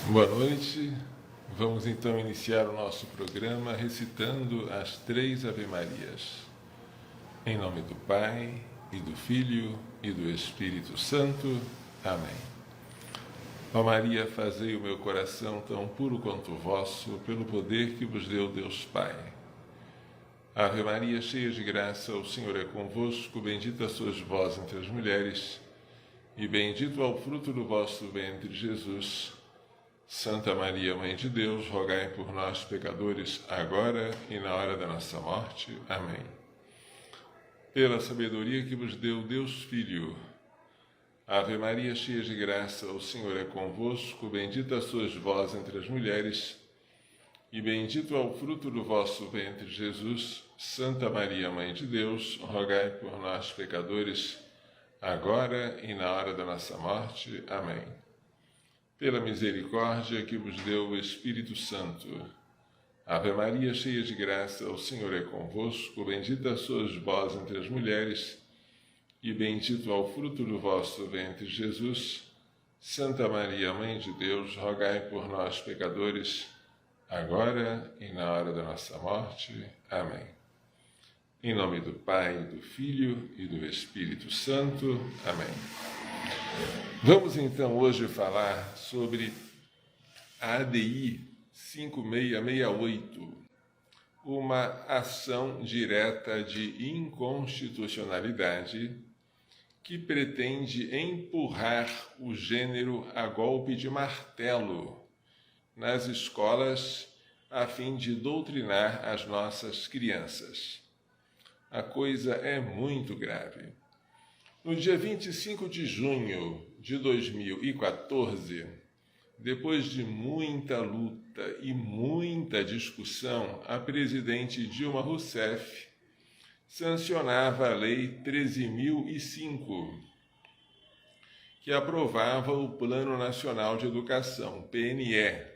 Boa noite. Vamos então iniciar o nosso programa recitando as 3 Ave-Marias. Em nome do Pai, e do Filho, e do Espírito Santo. Amém. Ó Maria, fazei o meu coração tão puro quanto o vosso, pelo poder que vos deu Deus Pai. Ave Maria, cheia de graça, o Senhor é convosco, bendita sois vós entre as mulheres, e bendito é o fruto do vosso ventre, Jesus. Santa Maria, Mãe de Deus, rogai por nós, pecadores, agora e na hora da nossa morte. Amém. Pela sabedoria que vos deu Deus Filho. Ave Maria, cheia de graça, o Senhor é convosco, bendita sois vós entre as mulheres, e bendito é o fruto do vosso ventre, Jesus. Santa Maria, Mãe de Deus, rogai por nós, pecadores, agora e na hora da nossa morte. Amém. Pela misericórdia que vos deu o Espírito Santo. Ave Maria, cheia de graça, o Senhor é convosco, bendita sois vós entre as mulheres, e bendito é o fruto do vosso ventre, Jesus. Santa Maria, Mãe de Deus, rogai por nós, pecadores, agora e na hora da nossa morte. Amém. Em nome do Pai, do Filho e do Espírito Santo. Amém. Vamos então hoje falar sobre a ADI 5668, uma ação direta de inconstitucionalidade que pretende empurrar o gênero a golpe de martelo nas escolas a fim de doutrinar as nossas crianças. A coisa é muito grave. No dia 25 de junho de 2014, depois de muita luta e muita discussão, a presidente Dilma Rousseff sancionava a Lei 13.005, que aprovava o Plano Nacional de Educação, PNE,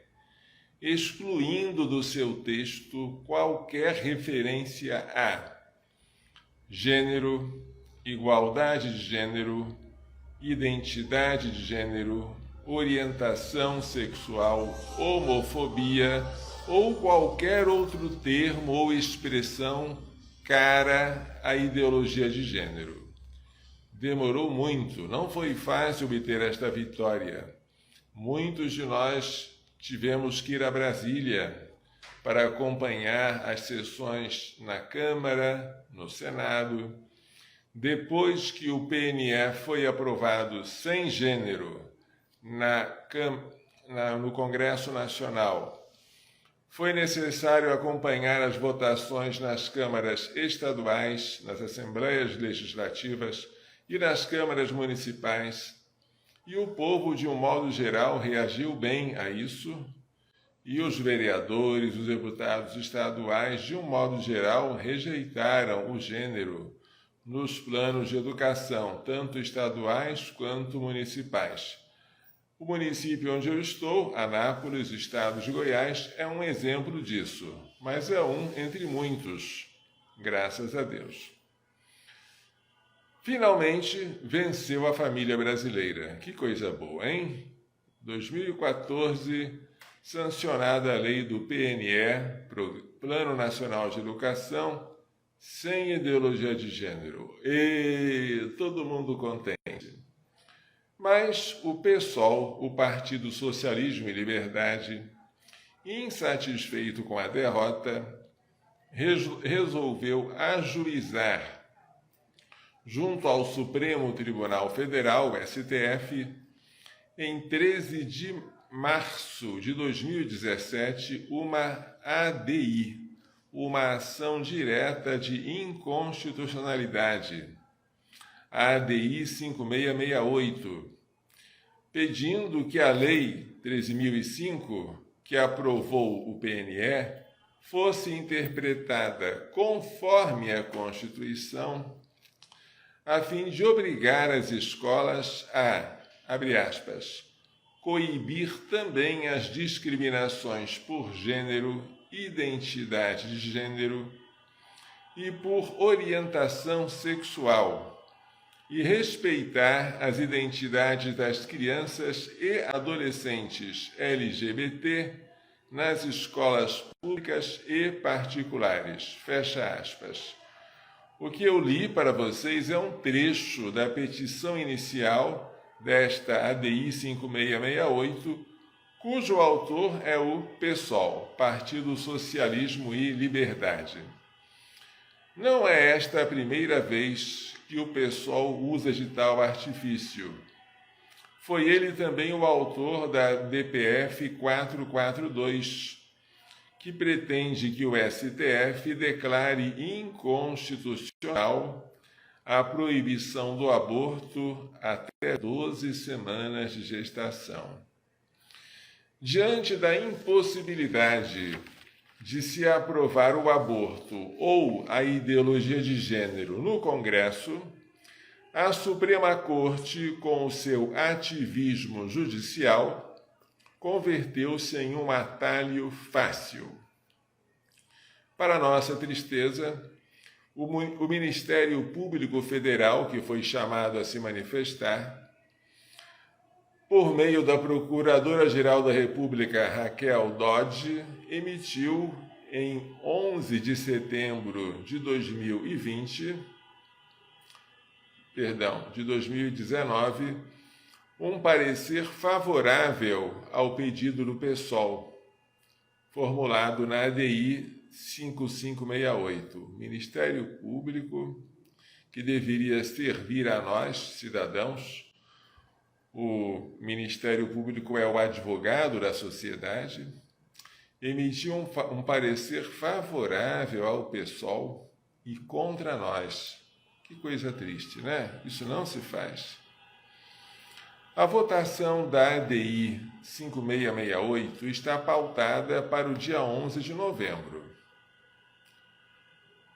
excluindo do seu texto qualquer referência a gênero, igualdade de gênero, identidade de gênero, orientação sexual, homofobia ou qualquer outro termo ou expressão cara à ideologia de gênero. Demorou muito, não foi fácil obter esta vitória. Muitos de nós tivemos que ir a Brasília para acompanhar as sessões na Câmara, no Senado. Depois que o PNE foi aprovado sem gênero no Congresso Nacional, foi necessário acompanhar as votações nas câmaras estaduais, nas assembleias legislativas e nas câmaras municipais. E o povo, de um modo geral, reagiu bem a isso. E os vereadores, os deputados estaduais, de um modo geral, rejeitaram o gênero nos planos de educação, tanto estaduais quanto municipais. O município onde eu estou, Anápolis, estado de Goiás, é um exemplo disso, mas é um entre muitos, graças a Deus. Finalmente, venceu a família brasileira. Que coisa boa, hein? 2014, sancionada a lei do PNE, Plano Nacional de Educação, sem ideologia de gênero. E todo mundo contente. Mas o PSOL, o Partido Socialismo e Liberdade, insatisfeito com a derrota, resolveu ajuizar, junto ao Supremo Tribunal Federal, STF, em 13 de março de 2017, uma ADI, uma ação direta de inconstitucionalidade, a ADI 5668, pedindo que a Lei 13.005, que aprovou o PNE, fosse interpretada conforme a Constituição, a fim de obrigar as escolas a, abre aspas, coibir também as discriminações por gênero, identidade de gênero e por orientação sexual, e respeitar as identidades das crianças e adolescentes LGBT nas escolas públicas e particulares. Fecha aspas. O que eu li para vocês é um trecho da petição inicial desta ADI 5668, cujo autor é o PSOL, Partido Socialismo e Liberdade. Não é esta a primeira vez que o PSOL usa de tal artifício. Foi ele também o autor da DPF 442, que pretende que o STF declare inconstitucional a proibição do aborto até 12 semanas de gestação. Diante da impossibilidade de se aprovar o aborto ou a ideologia de gênero no Congresso, a Suprema Corte, com o seu ativismo judicial, converteu-se em um atalho fácil. Para nossa tristeza, o Ministério Público Federal, que foi chamado a se manifestar, por meio da Procuradora-Geral da República, Raquel Dodge, emitiu em 11 de setembro de 2019, um parecer favorável ao pedido do PSOL, formulado na ADI 5568. Ministério Público, que deveria servir a nós, cidadãos. O Ministério Público é o advogado da sociedade, emitiu um parecer favorável ao PSOL e contra nós. Que coisa triste, né? Isso não se faz. A votação da ADI 5668 está pautada para o dia 11 de novembro.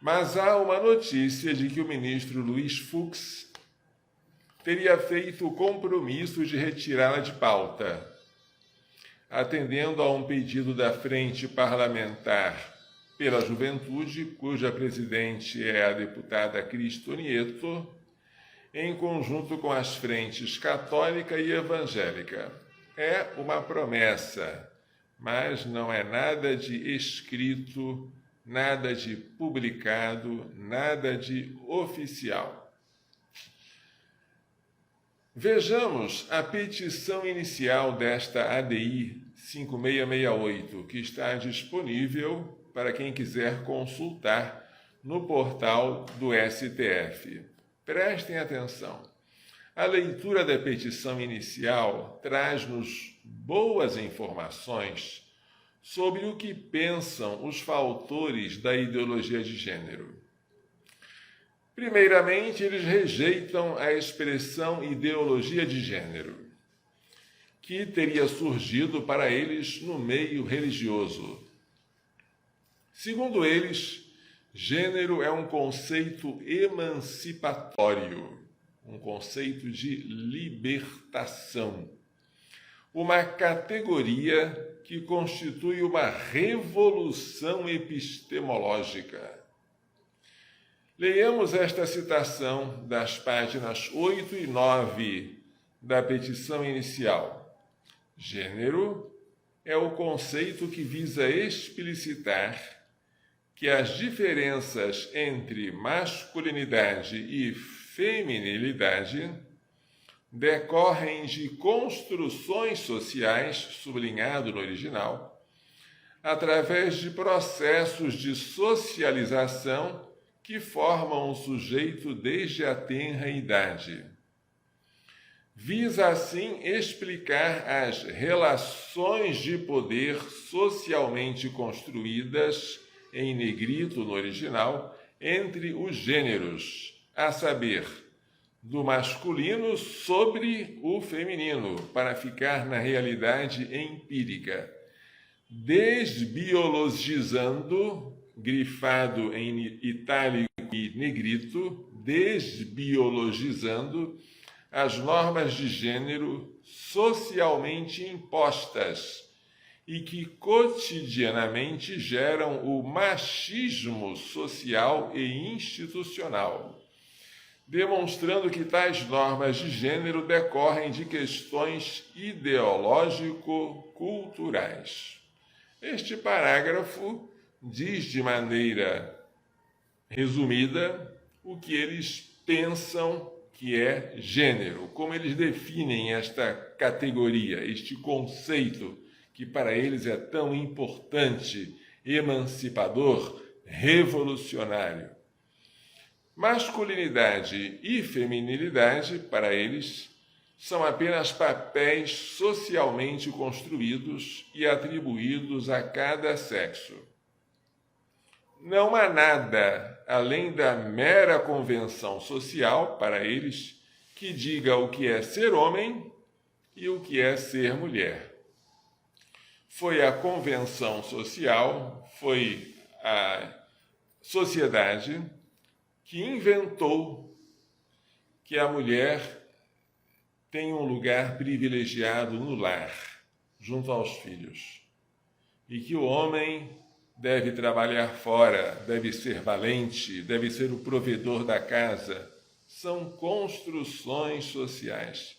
Mas há uma notícia de que o ministro Luiz Fux teria feito o compromisso de retirá-la de pauta, atendendo a um pedido da Frente Parlamentar pela Juventude, cuja presidente é a deputada Cristo Nieto, em conjunto com as frentes católica e evangélica. É uma promessa, mas não é nada de escrito, nada de publicado, nada de oficial. Vejamos a petição inicial desta ADI 5668, que está disponível para quem quiser consultar no portal do STF. Prestem atenção. A leitura da petição inicial traz-nos boas informações sobre o que pensam os fautores da ideologia de gênero. Primeiramente, eles rejeitam a expressão ideologia de gênero, que teria surgido para eles no meio religioso. Segundo eles, gênero é um conceito emancipatório, um conceito de libertação, uma categoria que constitui uma revolução epistemológica. Leiamos esta citação das páginas 8 e 9 da petição inicial. Gênero é o conceito que visa explicitar que as diferenças entre masculinidade e feminilidade decorrem de construções sociais, sublinhado no original, através de processos de socialização que formam o sujeito desde a tenra idade. Visa, assim, explicar as relações de poder socialmente construídas, em negrito no original, entre os gêneros, a saber, do masculino sobre o feminino, para ficar na realidade empírica, desbiologizando, grifado em itálico e negrito, desbiologizando as normas de gênero socialmente impostas e que cotidianamente geram o machismo social e institucional, demonstrando que tais normas de gênero decorrem de questões ideológico-culturais. Este parágrafo diz de maneira resumida o que eles pensam que é gênero, como eles definem esta categoria, este conceito que para eles é tão importante, emancipador, revolucionário. Masculinidade e feminilidade, para eles, são apenas papéis socialmente construídos e atribuídos a cada sexo. Não há nada, além da mera convenção social, para eles, que diga o que é ser homem e o que é ser mulher. Foi a convenção social, foi a sociedade que inventou que a mulher tem um lugar privilegiado no lar, junto aos filhos, e que o homem deve trabalhar fora, deve ser valente, deve ser o provedor da casa. São construções sociais.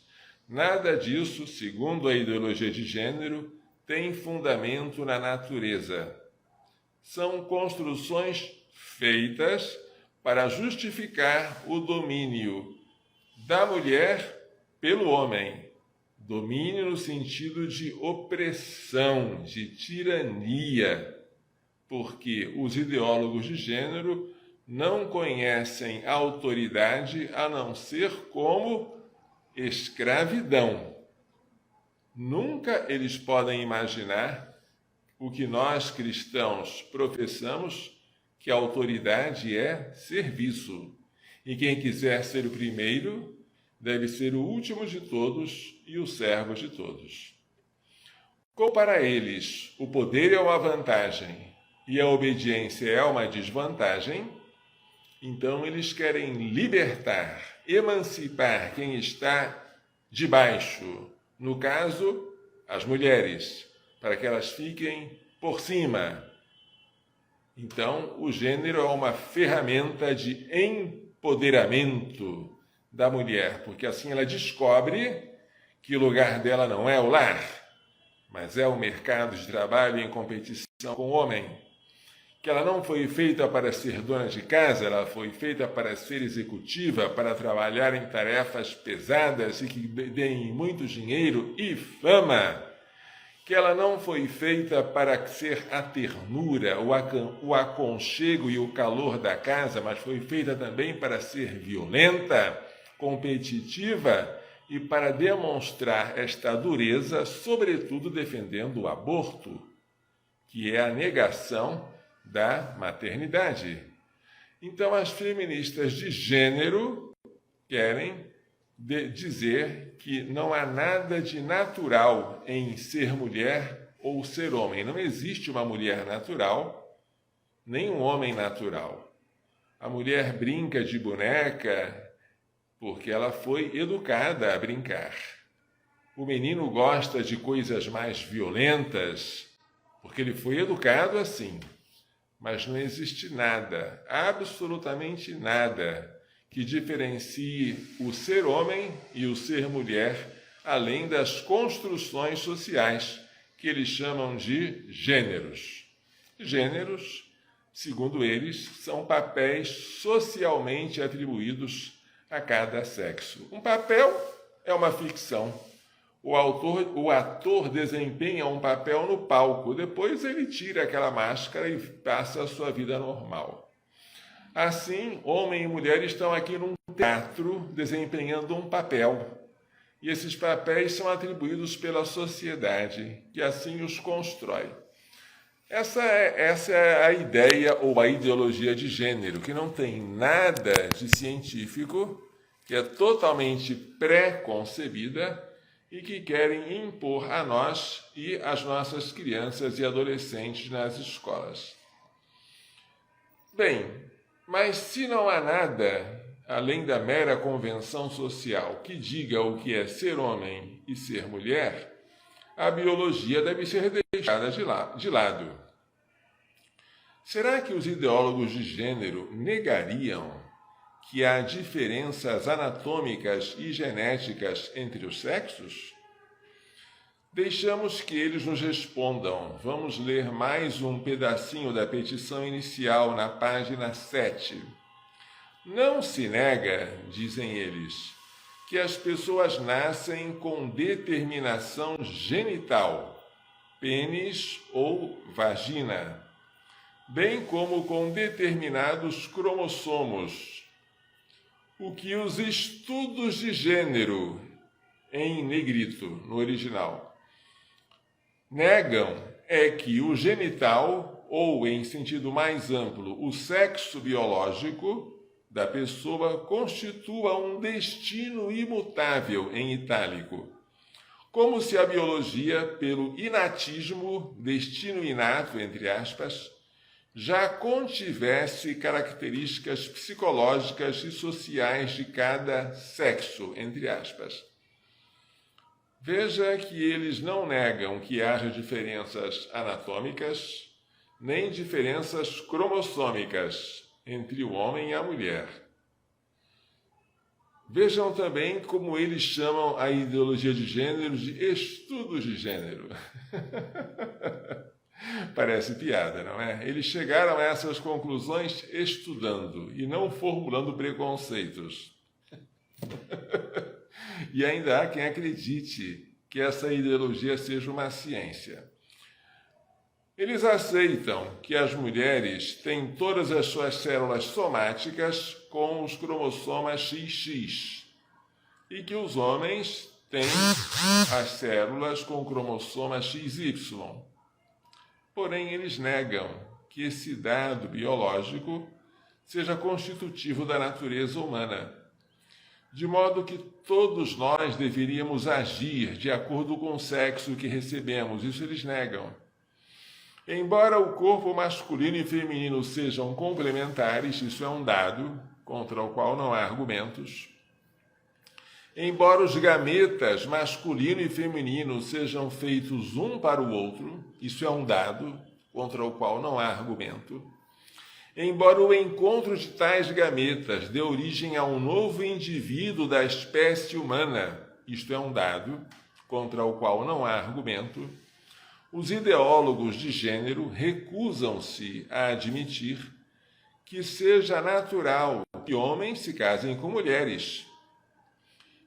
Nada disso, segundo a ideologia de gênero, tem fundamento na natureza. São construções feitas para justificar o domínio da mulher pelo homem. Domínio no sentido de opressão, de tirania, porque os ideólogos de gênero não conhecem a autoridade a não ser como escravidão. Nunca eles podem imaginar o que nós cristãos professamos, que a autoridade é serviço. E quem quiser ser o primeiro deve ser o último de todos e o servo de todos. Como para eles o poder é uma vantagem e a obediência é uma desvantagem, então eles querem libertar, emancipar quem está debaixo, no caso, as mulheres, para que elas fiquem por cima. Então, o gênero é uma ferramenta de empoderamento da mulher, porque assim ela descobre que o lugar dela não é o lar, mas é o mercado de trabalho em competição com o homem. Que ela não foi feita para ser dona de casa, ela foi feita para ser executiva, para trabalhar em tarefas pesadas e que deem muito dinheiro e fama. Que ela não foi feita para ser a ternura, o aconchego e o calor da casa, mas foi feita também para ser violenta, competitiva e para demonstrar esta dureza, sobretudo defendendo o aborto, que é a negação da maternidade. Então, as feministas de gênero querem dizer que não há nada de natural em ser mulher ou ser homem. Não existe uma mulher natural, nem um homem natural. A mulher brinca de boneca porque ela foi educada a brincar. O menino gosta de coisas mais violentas porque ele foi educado assim. Mas não existe nada, absolutamente nada, que diferencie o ser homem e o ser mulher, além das construções sociais, que eles chamam de gêneros. Gêneros, segundo eles, são papéis socialmente atribuídos a cada sexo. Um papel é uma ficção. O ator desempenha um papel no palco, depois ele tira aquela máscara e passa a sua vida normal. Assim, homem e mulher estão aqui num teatro desempenhando um papel. E esses papéis são atribuídos pela sociedade, que assim os constrói. Essa é a ideia ou a ideologia de gênero, que não tem nada de científico, que é totalmente pré-concebida, e que querem impor a nós e às nossas crianças e adolescentes nas escolas. Bem, mas se não há nada, além da mera convenção social, que diga o que é ser homem e ser mulher, a biologia deve ser deixada de lado. Será que os ideólogos de gênero negariam que há diferenças anatômicas e genéticas entre os sexos? Deixamos que eles nos respondam. Vamos ler mais um pedacinho da petição inicial na página 7. Não se nega, dizem eles, que as pessoas nascem com determinação genital, pênis ou vagina, bem como com determinados cromossomos, o que os estudos de gênero, em negrito, no original, negam é que o genital, ou em sentido mais amplo, o sexo biológico da pessoa constitua um destino imutável, em itálico, como se a biologia, pelo inatismo, destino inato, entre aspas, já contivesse características psicológicas e sociais de cada sexo, entre aspas. Veja que eles não negam que haja diferenças anatômicas, nem diferenças cromossômicas entre o homem e a mulher. Vejam também como eles chamam a ideologia de gênero de estudos de gênero. Parece piada, não é? Eles chegaram a essas conclusões estudando e não formulando preconceitos. E ainda há quem acredite que essa ideologia seja uma ciência. Eles aceitam que as mulheres têm todas as suas células somáticas com os cromossomas XX e que os homens têm as células com o cromossoma XY. Porém, eles negam que esse dado biológico seja constitutivo da natureza humana, de modo que todos nós deveríamos agir de acordo com o sexo que recebemos. Isso eles negam. Embora o corpo masculino e feminino sejam complementares, isso é um dado contra o qual não há argumentos. Embora os gametas masculino e feminino sejam feitos um para o outro, isso é um dado contra o qual não há argumento. Embora o encontro de tais gametas dê origem a um novo indivíduo da espécie humana, isto é um dado contra o qual não há argumento, os ideólogos de gênero recusam-se a admitir que seja natural que homens se casem com mulheres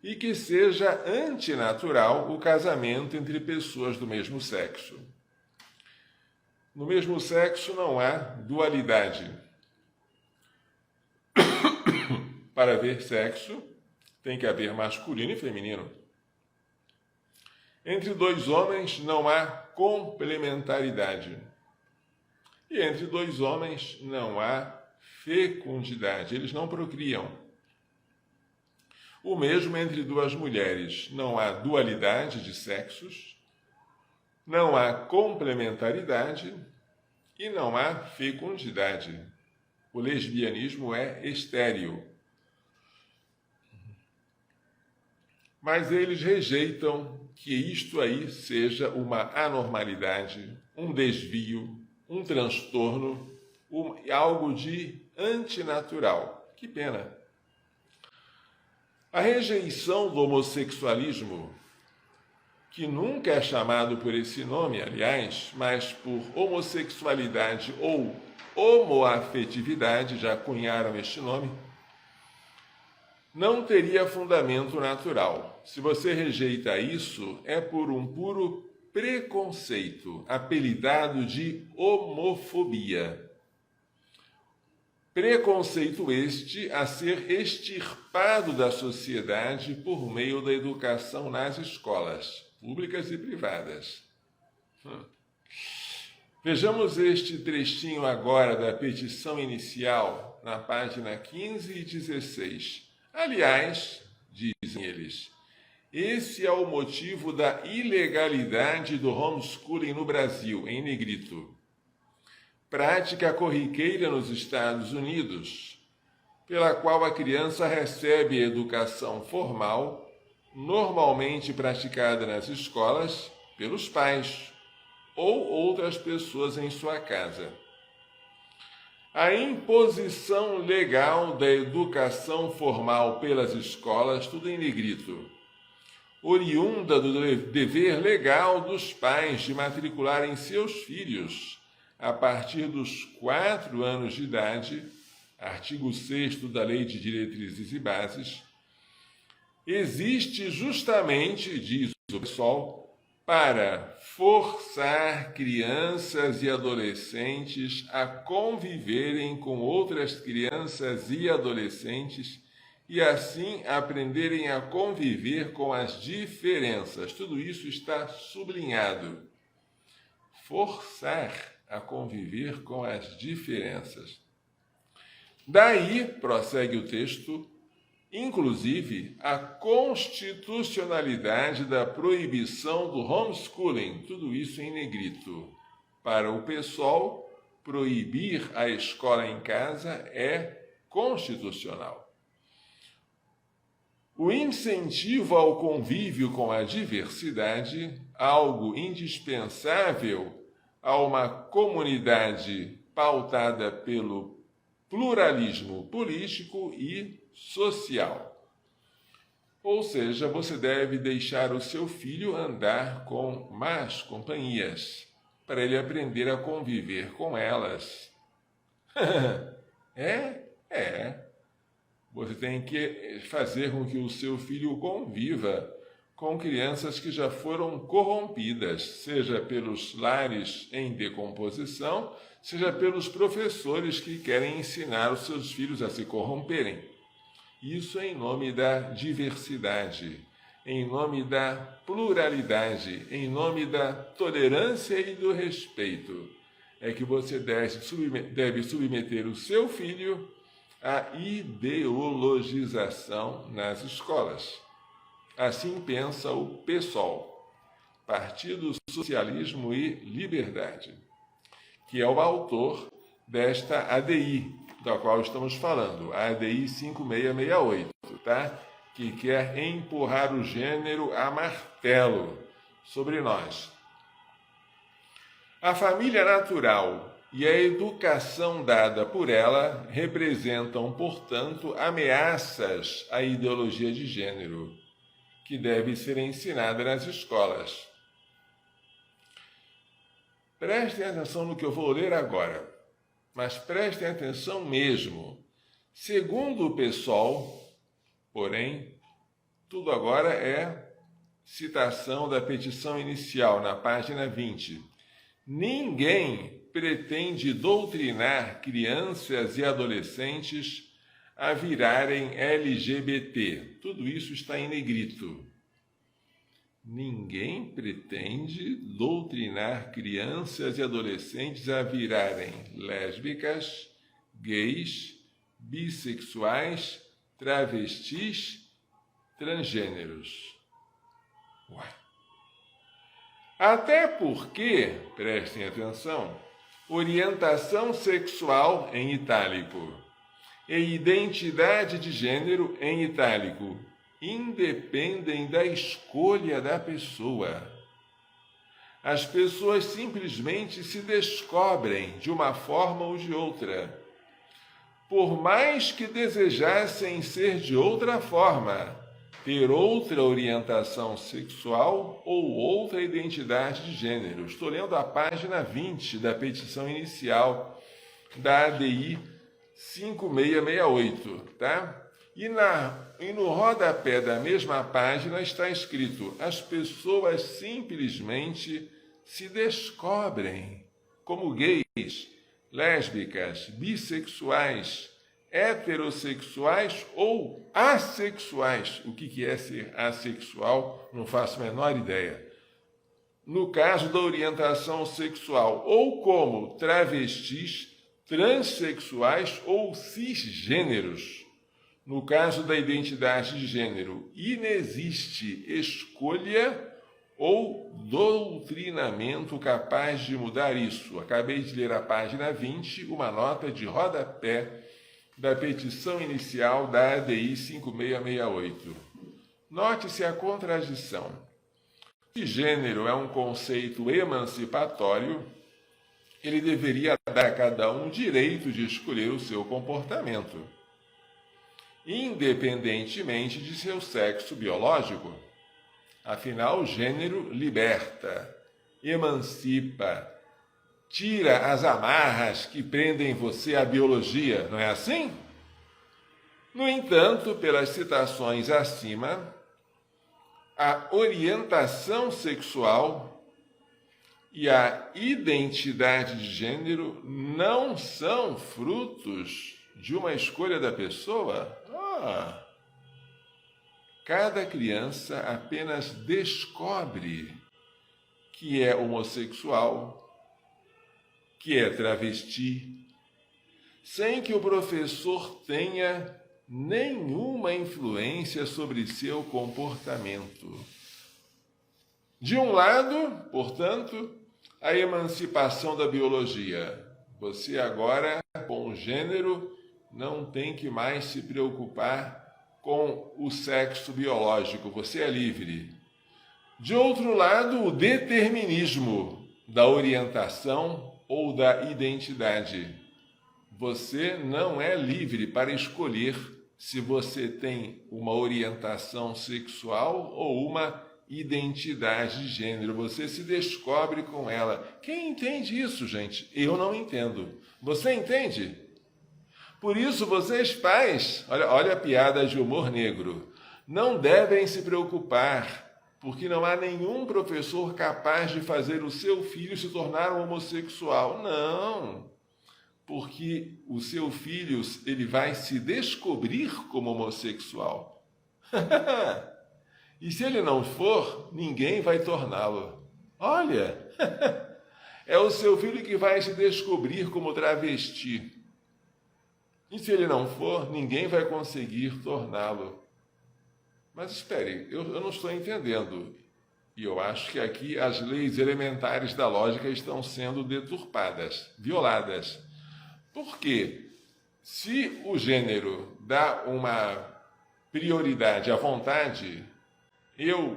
e que seja antinatural o casamento entre pessoas do mesmo sexo. No mesmo sexo não há dualidade. Para haver sexo, tem que haver masculino e feminino. Entre dois homens não há complementaridade. E entre dois homens não há fecundidade. Eles não procriam. O mesmo entre duas mulheres. Não há dualidade de sexos, não há complementaridade e não há fecundidade. O lesbianismo é estéril. Mas eles rejeitam que isto aí seja uma anormalidade, um desvio, um transtorno, algo de antinatural. Que pena! A rejeição do homossexualismo, que nunca é chamado por esse nome, aliás, mas por homossexualidade ou homoafetividade, já cunharam este nome, não teria fundamento natural. Se você rejeita isso, é por um puro preconceito, apelidado de homofobia. Preconceito este a ser extirpado da sociedade por meio da educação nas escolas, públicas e privadas. Vejamos este trechinho agora da petição inicial, na página 15 e 16. Aliás, dizem eles, esse é o motivo da ilegalidade do homeschooling no Brasil, em negrito. Prática corriqueira nos Estados Unidos, pela qual a criança recebe educação formal, normalmente praticada nas escolas, pelos pais ou outras pessoas em sua casa. A imposição legal da educação formal pelas escolas, tudo em negrito, oriunda do dever legal dos pais de matricularem seus filhos a partir dos 4 anos de idade, artigo 6º da Lei de Diretrizes e Bases, existe justamente, diz o PSOL, para forçar crianças e adolescentes a conviverem com outras crianças e adolescentes e assim aprenderem a conviver com as diferenças. Tudo isso está sublinhado. Forçar a conviver com as diferenças. Daí, prossegue o texto, inclusive a constitucionalidade da proibição do homeschooling, tudo isso em negrito. Para o PSOL, proibir a escola em casa é constitucional. O incentivo ao convívio com a diversidade, algo indispensável a uma comunidade pautada pelo pluralismo político e social. Ou seja, você deve deixar o seu filho andar com más companhias, para ele aprender a conviver com elas. Você tem que fazer com que o seu filho conviva com crianças que já foram corrompidas, seja pelos lares em decomposição, seja pelos professores que querem ensinar os seus filhos a se corromperem. Isso em nome da diversidade, em nome da pluralidade, em nome da tolerância e do respeito. É que você deve submeter o seu filho à ideologização nas escolas. Assim pensa o PSOL, Partido Socialismo e Liberdade, que é o autor desta ADI, da qual estamos falando, a ADI 5668, tá? Que quer empurrar o gênero a martelo sobre nós. A família natural e a educação dada por ela representam, portanto, ameaças à ideologia de gênero, que deve ser ensinada nas escolas. Prestem atenção no que eu vou ler agora, mas prestem atenção mesmo. Segundo o PSOL, porém, tudo agora é citação da petição inicial, na página 20. Ninguém pretende doutrinar crianças e adolescentes a virarem LGBT. Tudo isso está em negrito. Ninguém pretende doutrinar crianças e adolescentes a virarem lésbicas, gays, bissexuais, travestis, transgêneros. Ué. Até porque, prestem atenção, orientação sexual em itálico e identidade de gênero em itálico independem da escolha da pessoa. As pessoas simplesmente se descobrem de uma forma ou de outra. Por mais que desejassem ser de outra forma, ter outra orientação sexual ou outra identidade de gênero. Estou lendo a página 20 da petição inicial da ADI 5668, tá? E no rodapé da mesma página está escrito: as pessoas simplesmente se descobrem como gays, lésbicas, bissexuais, heterossexuais ou assexuais. O que é ser assexual? Não faço a menor ideia. No caso da orientação sexual, ou como travestis, transexuais ou cisgêneros. No caso da identidade de gênero, inexiste escolha ou doutrinamento capaz de mudar isso. Acabei de ler a página 20, uma nota de rodapé da petição inicial da ADI 5668. Note-se a contradição. Se gênero é um conceito emancipatório, ele deveria dar a cada um o direito de escolher o seu comportamento, independentemente de seu sexo biológico. Afinal, o gênero liberta, emancipa, tira as amarras que prendem você à biologia, não é assim? No entanto, pelas citações acima, a orientação sexual e a identidade de gênero não são frutos de uma escolha da pessoa. Cada criança apenas descobre que é homossexual, que é travesti, sem que o professor tenha nenhuma influência sobre seu comportamento. De um lado, portanto, a emancipação da biologia. Você agora, com o gênero, não tem que mais se preocupar com o sexo biológico, você é livre. De outro lado, o determinismo da orientação ou da identidade. Você não é livre para escolher se você tem uma orientação sexual ou uma identidade de gênero. Você se descobre com ela. Quem entende isso, gente? Eu não entendo. Você entende? Por isso, vocês pais, olha a piada de humor negro, não devem se preocupar, porque não há nenhum professor capaz de fazer o seu filho se tornar um homossexual. Não, porque o seu filho ele vai se descobrir como homossexual. E se ele não for, ninguém vai torná-lo. Olha, é o seu filho que vai se descobrir como travesti. E se ele não for, ninguém vai conseguir torná-lo. Mas espere, eu não estou entendendo. E eu acho que aqui as leis elementares da lógica estão sendo deturpadas, violadas. Por quê? Se o gênero dá uma prioridade à vontade, eu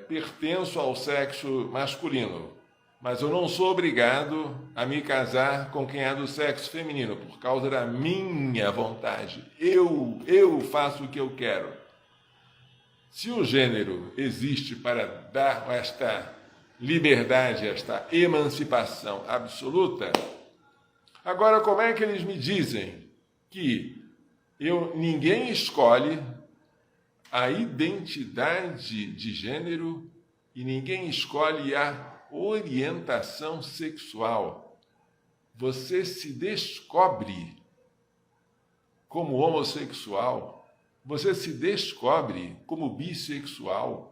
pertenço ao sexo masculino, mas eu não sou obrigado a me casar com quem é do sexo feminino, por causa da minha vontade. Eu faço o que eu quero. Se o gênero existe para dar esta liberdade, esta emancipação absoluta, agora como é que eles me dizem que ninguém escolhe a identidade de gênero e ninguém escolhe a orientação sexual? Você se descobre como homossexual, você se descobre como bissexual,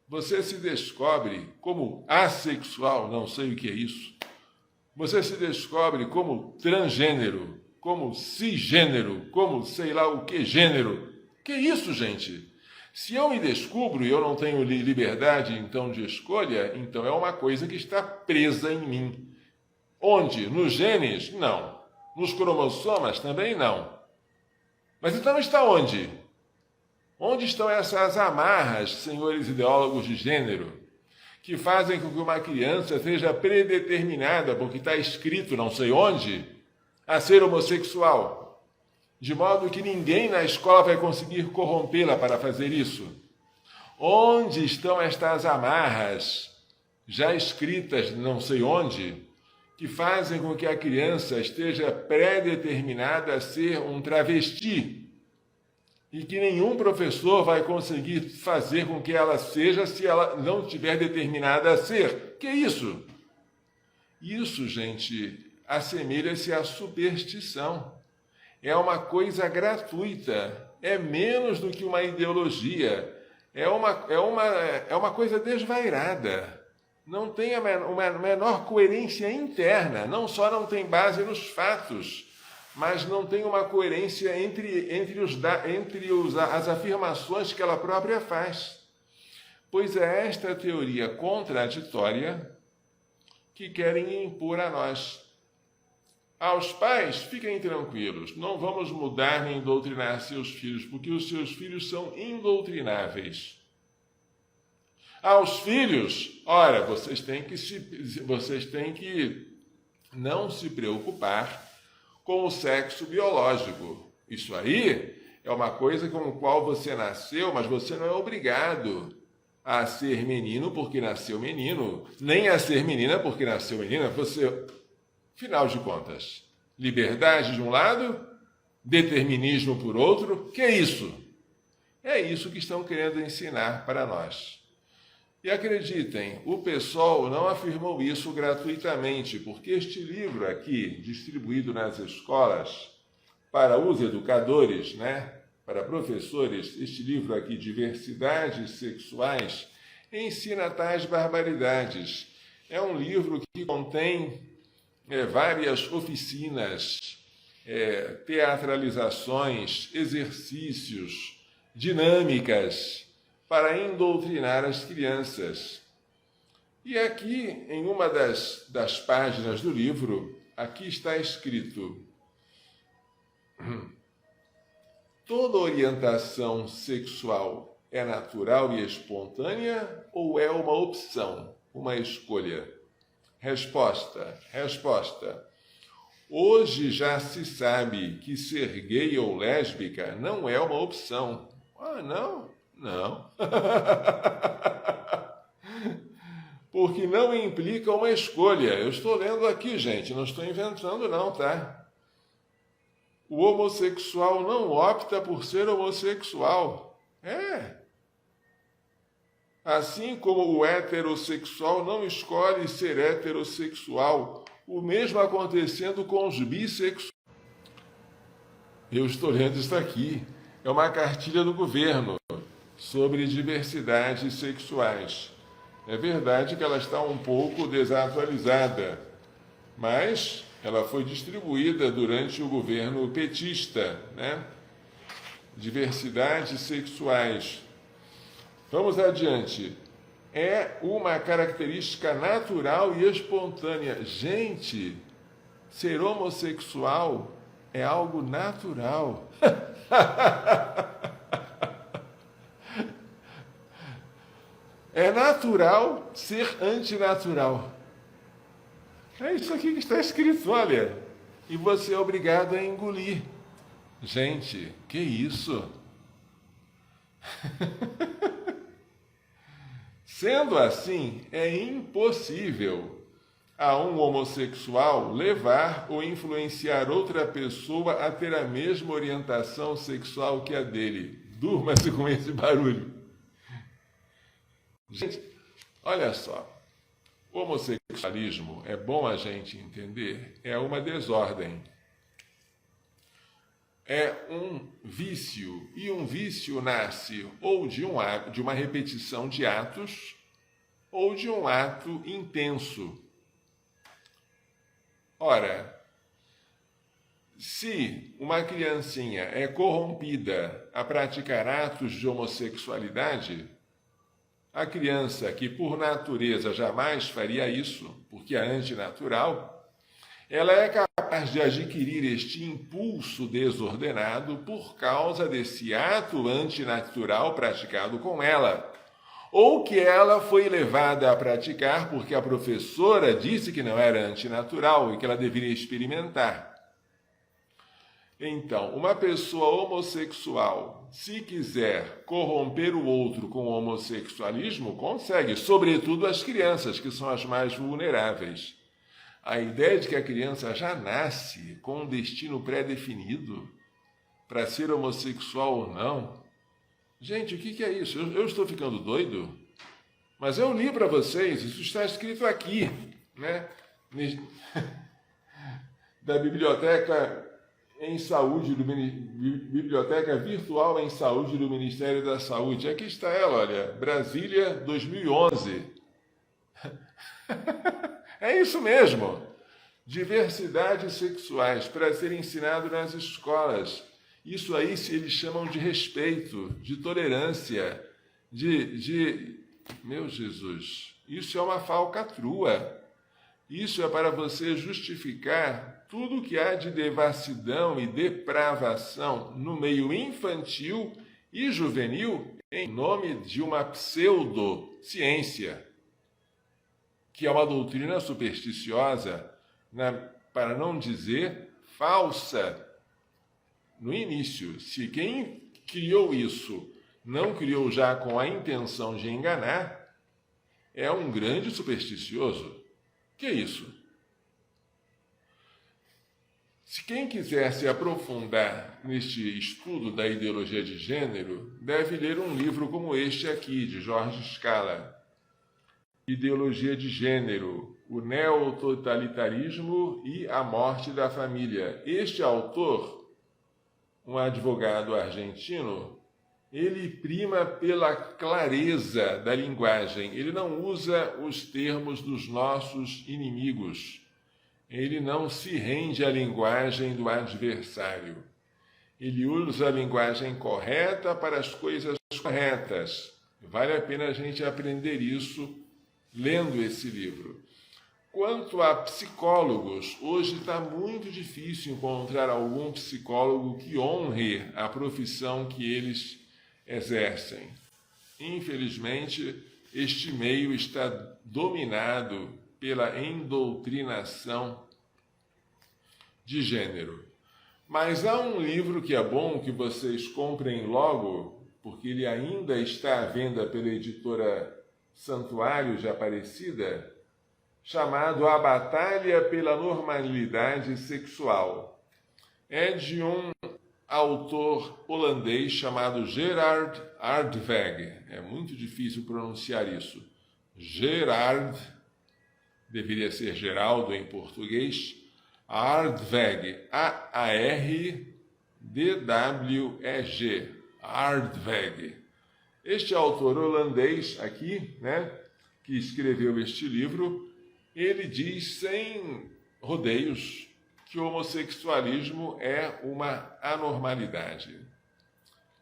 você se descobre como assexual, não sei o que é isso, você se descobre como transgênero, como cisgênero, como sei lá o que gênero. Que isso, gente? Se eu me descubro e eu não tenho liberdade, então, de escolha, então é uma coisa que está presa em mim. Onde? Nos genes? Não. Nos cromossomas? Também não. Mas então está onde? Onde estão essas amarras, senhores ideólogos de gênero, que fazem com que uma criança seja predeterminada, porque está escrito não sei onde, a ser homossexual? De modo que ninguém na escola vai conseguir corrompê-la para fazer isso. Onde estão estas amarras, já escritas não sei onde, que fazem com que a criança esteja predeterminada a ser um travesti e que nenhum professor vai conseguir fazer com que ela seja se ela não estiver determinada a ser? Que isso? Isso, gente, assemelha-se à superstição. É uma coisa gratuita, é menos do que uma ideologia, é uma coisa desvairada, não tem uma menor coerência interna, não só não tem base nos fatos, mas não tem uma coerência entre as afirmações que ela própria faz. Pois é esta teoria contraditória que querem impor a nós. Aos pais, fiquem tranquilos, não vamos mudar nem doutrinar seus filhos, porque os seus filhos são indoutrináveis. Aos filhos, ora, vocês têm que não se preocupar com o sexo biológico. Isso aí é uma coisa com a qual você nasceu, mas você não é obrigado a ser menino porque nasceu menino, nem a ser menina porque nasceu menina. Você, final de contas, liberdade de um lado, determinismo por outro. Que é isso? É isso que estão querendo ensinar para nós. E acreditem, o PSOL não afirmou isso gratuitamente, porque este livro aqui, distribuído nas escolas para os educadores, para professores, este livro aqui, Diversidades Sexuais, ensina tais barbaridades. É um livro que contém várias oficinas, teatralizações, exercícios, dinâmicas, para indoutrinar as crianças. E aqui, em uma das páginas do livro, aqui está escrito: toda orientação sexual é natural e espontânea ou é uma opção, uma escolha? Resposta. Hoje já se sabe que ser gay ou lésbica não é uma opção. Ah, não? Não. Porque não implica uma escolha. Eu estou lendo aqui, gente, não estou inventando não, tá? O homossexual não opta por ser homossexual. Assim como o heterossexual não escolhe ser heterossexual. O mesmo acontecendo com os bissexuais. Eu estou lendo isso aqui. É uma cartilha do governo sobre diversidades sexuais. É verdade que ela está um pouco desatualizada, mas ela foi distribuída durante o governo petista, Diversidades sexuais. Vamos adiante. É uma característica natural e espontânea. Gente, ser homossexual é algo natural. É natural ser antinatural. É isso aqui que está escrito, olha. E você é obrigado a engolir. Gente, que isso? Sendo assim, é impossível a um homossexual levar ou influenciar outra pessoa a ter a mesma orientação sexual que a dele. Durma-se com esse barulho. Gente, olha só, o homossexualismo, é bom a gente entender, é uma desordem. É um vício, e um vício nasce ou de uma repetição de atos, ou de um ato intenso. Ora, se uma criancinha é corrompida a praticar atos de homossexualidade, a criança que por natureza jamais faria isso, porque é antinatural, ela é capaz de adquirir este impulso desordenado por causa desse ato antinatural praticado com ela, ou que ela foi levada a praticar porque a professora disse que não era antinatural e que ela deveria experimentar. Então, uma pessoa homossexual, se quiser corromper o outro com o homossexualismo, consegue, sobretudo as crianças, que são as mais vulneráveis. A ideia de que a criança já nasce com um destino pré-definido para ser homossexual ou não. Gente, o que é isso? Eu estou ficando doido? Mas eu li para vocês, isso está escrito aqui, da Biblioteca Biblioteca Virtual em Saúde do Ministério da Saúde. Aqui está ela, olha, Brasília 2011. É isso mesmo. Diversidades sexuais para ser ensinado nas escolas. Isso aí eles chamam de respeito, de tolerância, Meu Jesus, isso é uma falcatrua. Isso é para você justificar tudo o que há de devassidão e depravação no meio infantil e juvenil em nome de uma pseudociência, que é uma doutrina supersticiosa, para não dizer falsa. No início, se quem criou isso não criou já com a intenção de enganar, é um grande supersticioso. Que é isso? Se quem quiser se aprofundar neste estudo da ideologia de gênero, deve ler um livro como este aqui, de Jorge Scala, Ideologia de Gênero, o Neototalitarismo e a Morte da Família. Este autor, um advogado argentino, ele prima pela clareza da linguagem. Ele não usa os termos dos nossos inimigos. Ele não se rende à linguagem do adversário. Ele usa a linguagem correta para as coisas corretas. Vale a pena a gente aprender isso lendo esse livro. Quanto a psicólogos, hoje está muito difícil encontrar algum psicólogo que honre a profissão que eles exercem. Infelizmente, este meio está dominado pela endoutrinação de gênero. Mas há um livro que é bom que vocês comprem logo, porque ele ainda está à venda pela editora Santuário de Aparecida, chamado A Batalha pela Normalidade Sexual. É de um autor holandês chamado Gerard Aardweg. É muito difícil pronunciar isso. Gerard, deveria ser Geraldo em português, Aardweg, A-A-R-D-W-E-G, Aardweg. Este autor holandês aqui, que escreveu este livro, ele diz sem rodeios que o homossexualismo é uma anormalidade,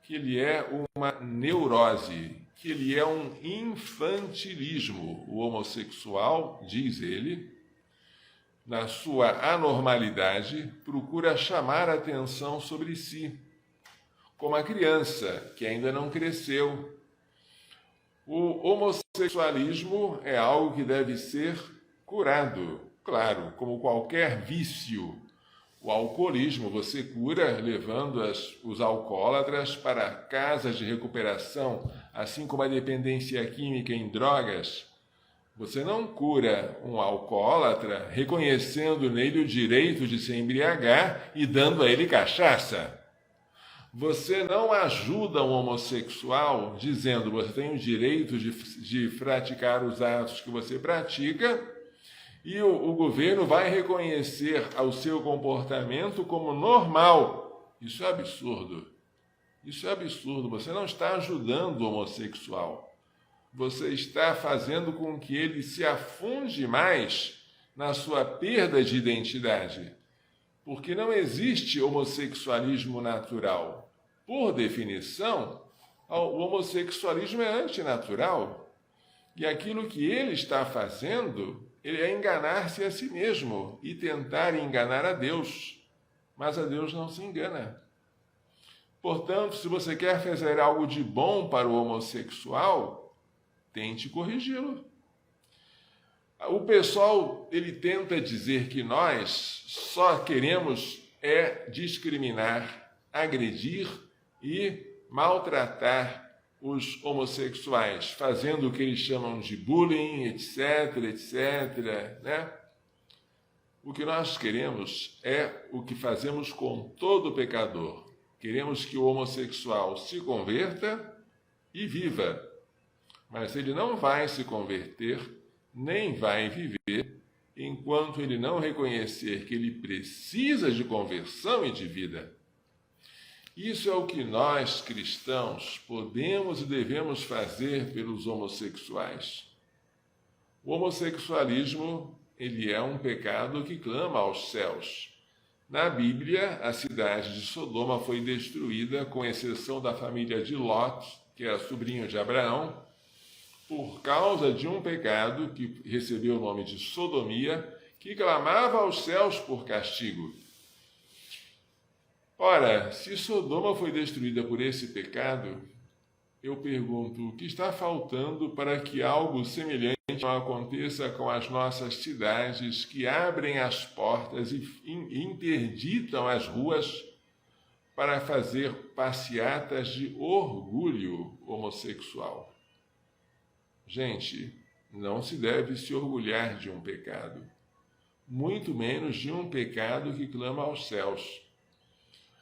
que ele é uma neurose, que ele é um infantilismo. O homossexual, diz ele, na sua anormalidade, procura chamar a atenção sobre si, como a criança que ainda não cresceu. O homossexualismo é algo que deve ser curado. Claro, como qualquer vício, o alcoolismo você cura levando os alcoólatras para casas de recuperação, assim como a dependência química em drogas. Você não cura um alcoólatra reconhecendo nele o direito de se embriagar e dando a ele cachaça. Você não ajuda um homossexual dizendo você tem o direito de praticar os atos que você pratica, e o governo vai reconhecer o seu comportamento como normal. Isso é absurdo. Isso é absurdo. Você não está ajudando o homossexual. Você está fazendo com que ele se afunde mais na sua perda de identidade. Porque não existe homossexualismo natural. Por definição, o homossexualismo é antinatural. E aquilo que ele está fazendo é enganar-se a si mesmo e tentar enganar a Deus. Mas a Deus não se engana. Portanto, se você quer fazer algo de bom para o homossexual, tente corrigi-lo. O pessoal, ele tenta dizer que nós só queremos discriminar, agredir e maltratar os homossexuais, fazendo o que eles chamam de bullying, etc, etc, O que nós queremos é o que fazemos com todo pecador. Queremos que o homossexual se converta e viva. Mas ele não vai se converter, nem vai viver, enquanto ele não reconhecer que ele precisa de conversão e de vida. Isso é o que nós, cristãos, podemos e devemos fazer pelos homossexuais. O homossexualismo, ele é um pecado que clama aos céus. Na Bíblia, a cidade de Sodoma foi destruída, com exceção da família de Lot, que era sobrinho de Abraão, por causa de um pecado que recebeu o nome de sodomia, que clamava aos céus por castigo. Ora, se Sodoma foi destruída por esse pecado, eu pergunto, o que está faltando para que algo semelhante não aconteça com as nossas cidades que abrem as portas e interditam as ruas para fazer passeatas de orgulho homossexual? Gente, não se deve se orgulhar de um pecado, muito menos de um pecado que clama aos céus.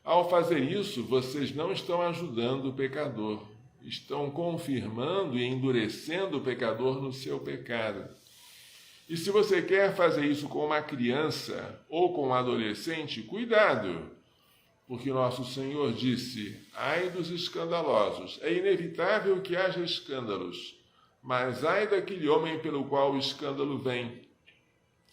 Ao fazer isso, vocês não estão ajudando o pecador, estão confirmando e endurecendo o pecador no seu pecado. E se você quer fazer isso com uma criança ou com um adolescente, cuidado, porque nosso Senhor disse: ai dos escandalosos, é inevitável que haja escândalos, mas ai daquele homem pelo qual o escândalo vem.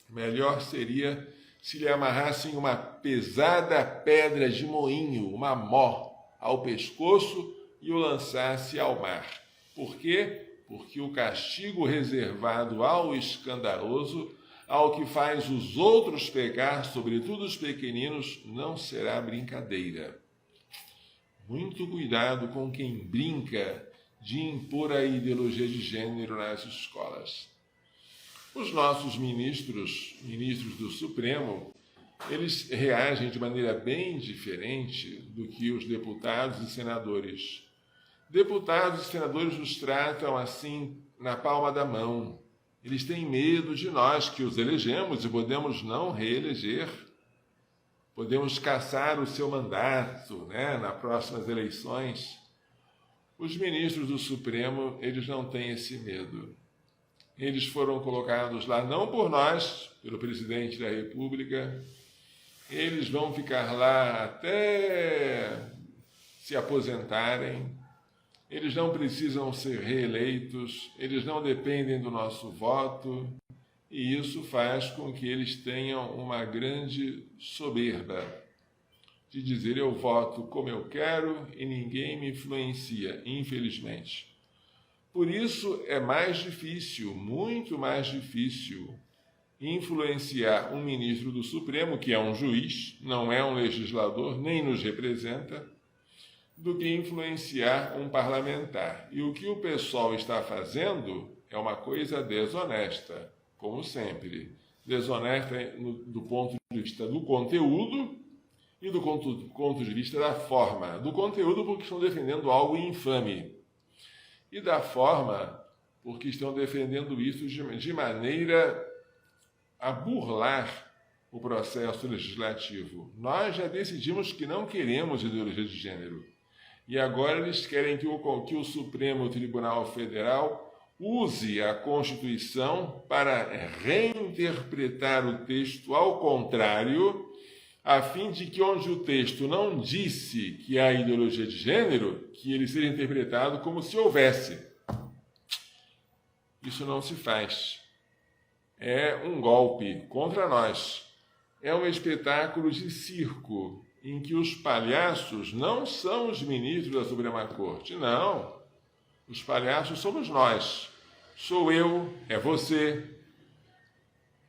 Melhor seria se lhe amarrassem uma pesada pedra de moinho, uma mó, ao pescoço e o lançasse ao mar. Por quê? Porque o castigo reservado ao escandaloso, ao que faz os outros pecar, sobretudo os pequeninos, não será brincadeira. Muito cuidado com quem brinca de impor a ideologia de gênero nas escolas. Os nossos ministros do Supremo, eles reagem de maneira bem diferente do que os deputados e senadores. Deputados e senadores nos tratam assim na palma da mão. Eles têm medo de nós que os elegemos e podemos não reeleger. Podemos cassar o seu mandato, nas próximas eleições. Os ministros do Supremo, eles não têm esse medo. Eles foram colocados lá não por nós, pelo presidente da República. Eles vão ficar lá até se aposentarem. Eles não precisam ser reeleitos, eles não dependem do nosso voto, e isso faz com que eles tenham uma grande soberba de dizer: eu voto como eu quero e ninguém me influencia, infelizmente. Por isso é mais difícil, muito mais difícil, influenciar um ministro do Supremo, que é um juiz, não é um legislador, nem nos representa, do que influenciar um parlamentar. E o que o pessoal está fazendo é uma coisa desonesta, como sempre. Desonesta do ponto de vista do conteúdo e do ponto de vista da forma. Do conteúdo, porque estão defendendo algo infame. E da forma, porque estão defendendo isso de maneira a burlar o processo legislativo. Nós já decidimos que não queremos ideologia de gênero. E agora eles querem que o Supremo Tribunal Federal use a Constituição para reinterpretar o texto ao contrário, a fim de que onde o texto não disse que há ideologia de gênero, que ele seja interpretado como se houvesse. Isso não se faz. É um golpe contra nós. É um espetáculo de circo, em que os palhaços não são os ministros da Suprema Corte, não. Os palhaços somos nós. Sou eu, é você.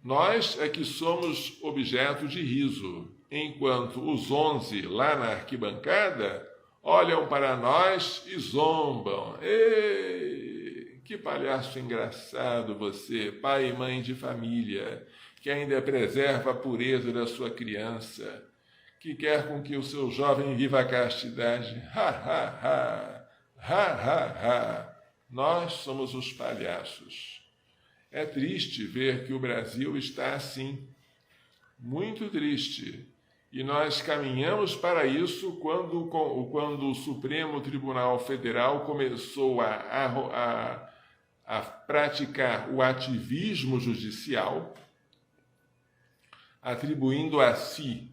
Nós é que somos objeto de riso, enquanto os 11 lá na arquibancada olham para nós e zombam. Ei, que palhaço engraçado você, pai e mãe de família, que ainda preserva a pureza da sua criança, que quer com que o seu jovem viva a castidade. Ha, ha, ha, ha, ha, ha. Nós somos os palhaços. É triste ver que o Brasil está assim, muito triste. E nós caminhamos para isso quando o Supremo Tribunal Federal começou a praticar o ativismo judicial, atribuindo a si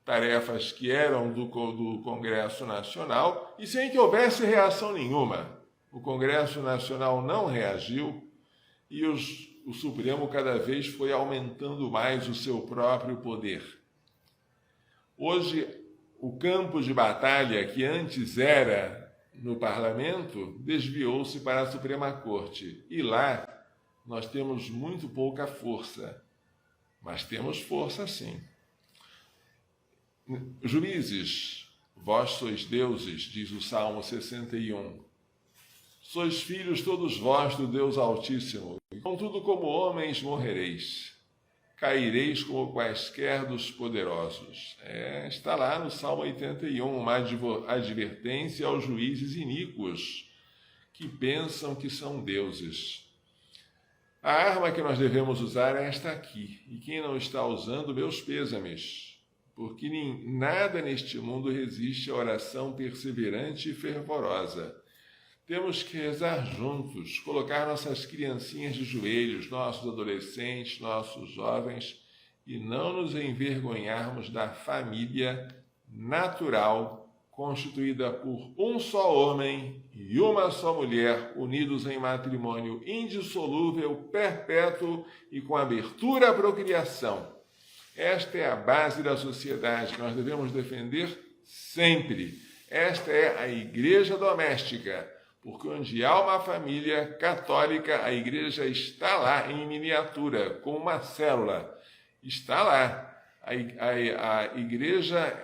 tarefas que eram do Congresso Nacional e sem que houvesse reação nenhuma. O Congresso Nacional não reagiu e o Supremo cada vez foi aumentando mais o seu próprio poder. Hoje, o campo de batalha que antes era no Parlamento desviou-se para a Suprema Corte. E lá nós temos muito pouca força, mas temos força sim. Juízes, Vós sois deuses, diz o Salmo 61. Sois filhos todos vós do Deus Altíssimo, e contudo como homens morrereis. Caireis como quaisquer dos poderosos. Está lá no Salmo 81, uma advertência aos juízes iníquos, que pensam que são deuses. A arma que nós devemos usar é esta aqui, e quem não está usando, meus pêsames, porque nada neste mundo resiste à oração perseverante e fervorosa. Temos que rezar juntos, colocar nossas criancinhas de joelhos, nossos adolescentes, nossos jovens, e não nos envergonharmos da família natural, constituída por um só homem e uma só mulher, unidos em matrimônio indissolúvel, perpétuo e com abertura à procriação. Esta é a base da sociedade que nós devemos defender sempre. Esta é a igreja doméstica, porque onde há uma família católica, a igreja está lá em miniatura, como uma célula. Está lá. A igreja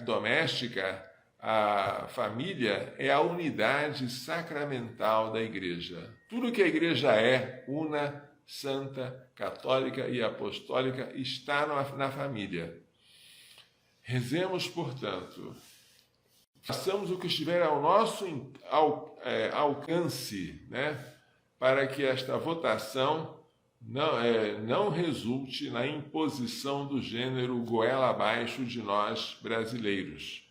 doméstica, a família, é a unidade sacramental da igreja. Tudo que a igreja é, una, santa, católica e apostólica, está na família. Rezemos, portanto. Façamos o que estiver ao nosso alcance, né, para que esta votação não resulte na imposição do gênero goela abaixo de nós brasileiros.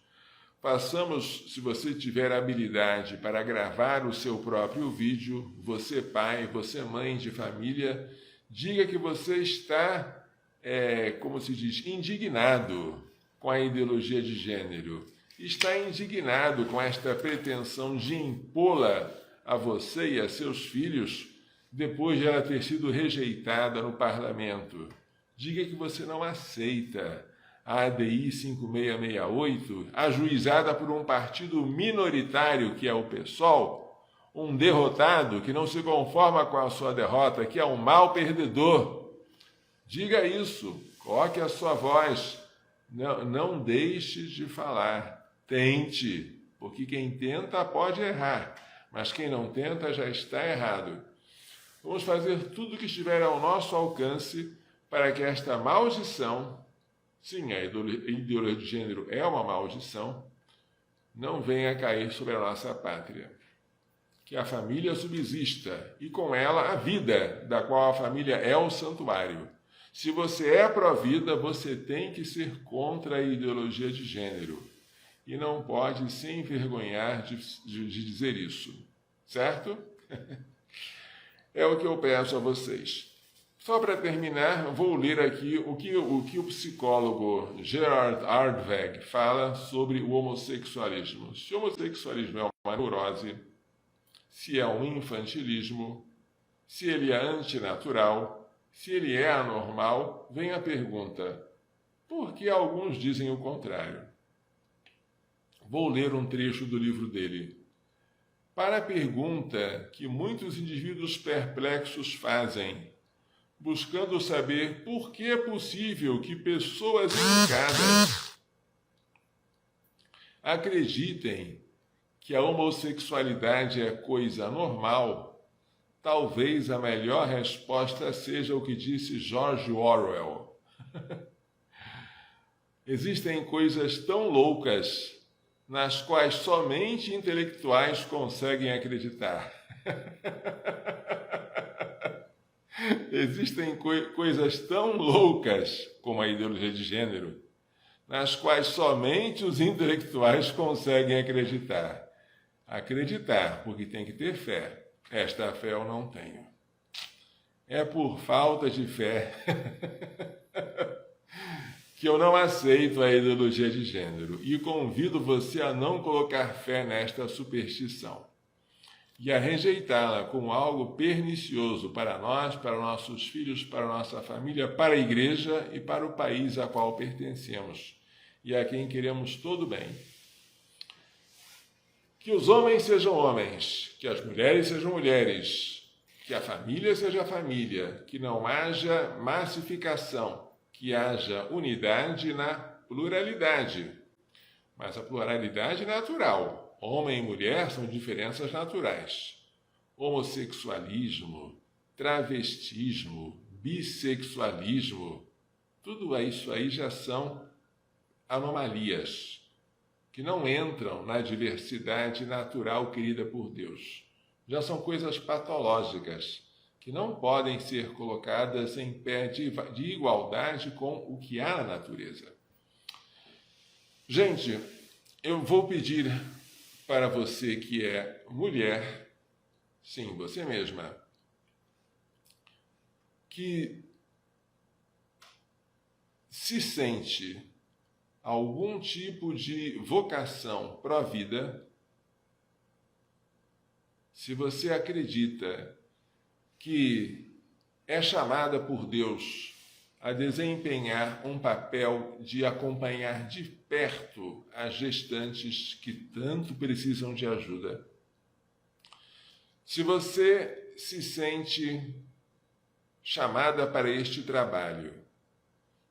Façamos, se você tiver habilidade para gravar o seu próprio vídeo, você pai, você mãe de família, diga que você está, como se diz, indignado com a ideologia de gênero. Está indignado com esta pretensão de impô-la a você e a seus filhos depois de ela ter sido rejeitada no parlamento. Diga que você não aceita a ADI 5668, ajuizada por um partido minoritário que é o PSOL, um derrotado que não se conforma com a sua derrota, que é um mau perdedor. Diga isso, coloque a sua voz, não deixe de falar. Tente, porque quem tenta pode errar, mas quem não tenta já está errado. Vamos fazer tudo o que estiver ao nosso alcance para que esta maldição, sim, a ideologia de gênero é uma maldição, não venha cair sobre a nossa pátria. Que a família subsista e com ela a vida, da qual a família é o santuário. Se você é pró-vida, você tem que ser contra a ideologia de gênero. E não pode se envergonhar de dizer isso, certo? É o que eu peço a vocês. Só para terminar, vou ler aqui o que o psicólogo Gerard Ardweg fala sobre o homossexualismo. Se o homossexualismo é uma neurose, se é um infantilismo, se ele é antinatural, se ele é anormal, vem a pergunta: por que alguns dizem o contrário? Vou ler um trecho do livro dele. Para a pergunta que muitos indivíduos perplexos fazem, buscando saber por que é possível que pessoas educadas acreditem que a homossexualidade é coisa normal, talvez a melhor resposta seja o que disse George Orwell. Existem coisas tão loucas nas quais somente intelectuais conseguem acreditar. Existem coisas tão loucas como a ideologia de gênero, nas quais somente os intelectuais conseguem acreditar. Acreditar, porque tem que ter fé. Esta fé eu não tenho. É por falta de fé que eu não aceito a ideologia de gênero e convido você a não colocar fé nesta superstição e a rejeitá-la como algo pernicioso para nós, para nossos filhos, para nossa família, para a igreja e para o país a qual pertencemos e a quem queremos todo bem. Que os homens sejam homens, que as mulheres sejam mulheres, que a família seja família, que não haja massificação, que haja unidade na pluralidade. mas a pluralidade é natural. Homem e mulher são diferenças naturais. Homossexualismo, travestismo, bissexualismo, tudo isso aí já são anomalias que não entram na diversidade natural querida por Deus. Já são coisas patológicas que não podem ser colocadas em pé de igualdade com o que há na natureza. Gente, eu vou pedir para você que é mulher, sim, você mesma, que se sente algum tipo de vocação pró-vida, se você acredita que é chamada por Deus a desempenhar um papel de acompanhar de perto as gestantes que tanto precisam de ajuda, se você se sente chamada para este trabalho,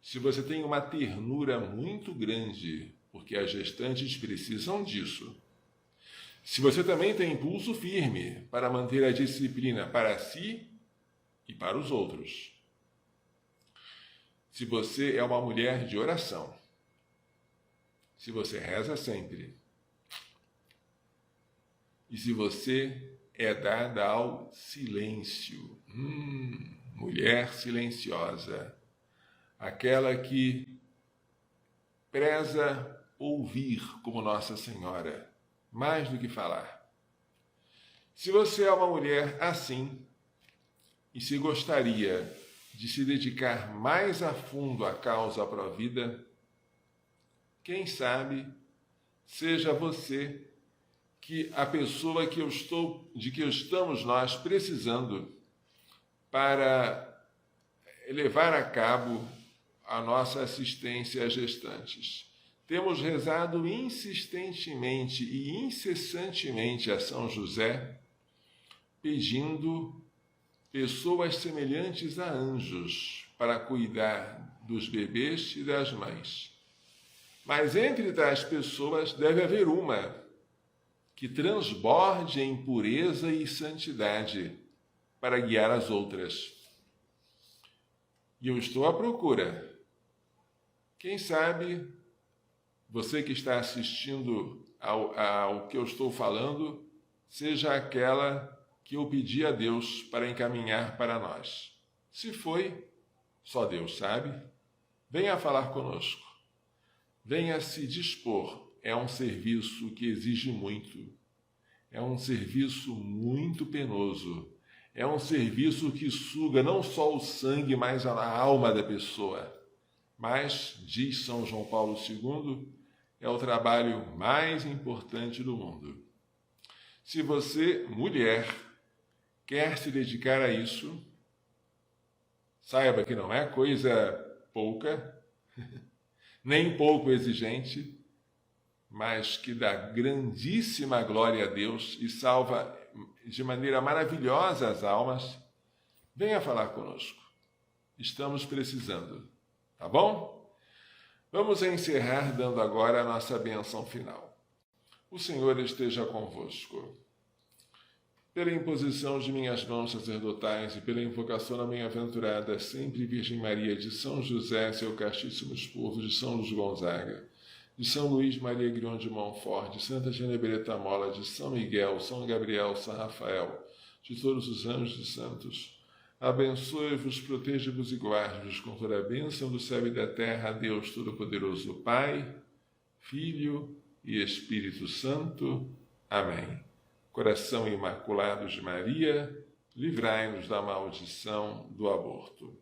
se você tem uma ternura muito grande, porque as gestantes precisam disso, se você também tem impulso firme para manter a disciplina para si e para os outros, se você é uma mulher de oração, se você reza sempre, e se você é dada ao silêncio, mulher silenciosa, aquela que preza ouvir como Nossa Senhora, mais do que falar. Se você é uma mulher assim, e se gostaria de se dedicar mais a fundo à causa pró-vida, quem sabe seja você que a pessoa de que estamos nós precisando para levar a cabo a nossa assistência às gestantes. Temos rezado insistentemente e incessantemente a São José, pedindo pessoas semelhantes a anjos para cuidar dos bebês e das mães. Mas entre tais pessoas deve haver uma que transborde em pureza e santidade para guiar as outras. E eu estou à procura. Quem sabe você que está assistindo ao que eu estou falando seja aquela que eu pedi a Deus para encaminhar para nós. Se foi, só Deus sabe. Venha falar conosco. Venha se dispor. É um serviço que exige muito. É um serviço muito penoso. É um serviço que suga não só o sangue, mas a alma da pessoa. Mas, diz São João Paulo II, é o trabalho mais importante do mundo. Se você, mulher, quer se dedicar a isso, saiba que não é coisa pouca, nem pouco exigente, mas que dá grandíssima glória a Deus e salva de maneira maravilhosa as almas. Venha falar conosco. Estamos precisando, tá bom? Vamos encerrar dando agora a nossa bênção final. O Senhor esteja convosco. Pela imposição de minhas mãos sacerdotais e pela invocação da bem-aventurada sempre Virgem Maria, de São José, seu castíssimo esposo, de São Luís Gonzaga, de São Luís Maria Grião de Montfort, de Santa Geneviève Mola, de São Miguel, São Gabriel, São Rafael, de todos os anjos e santos, abençoe-vos, proteja-vos e guarde-vos com toda a bênção do céu e da terra, a Deus Todo-Poderoso, Pai, Filho e Espírito Santo. Amém. Coração imaculado de Maria, livrai-nos da maldição do aborto.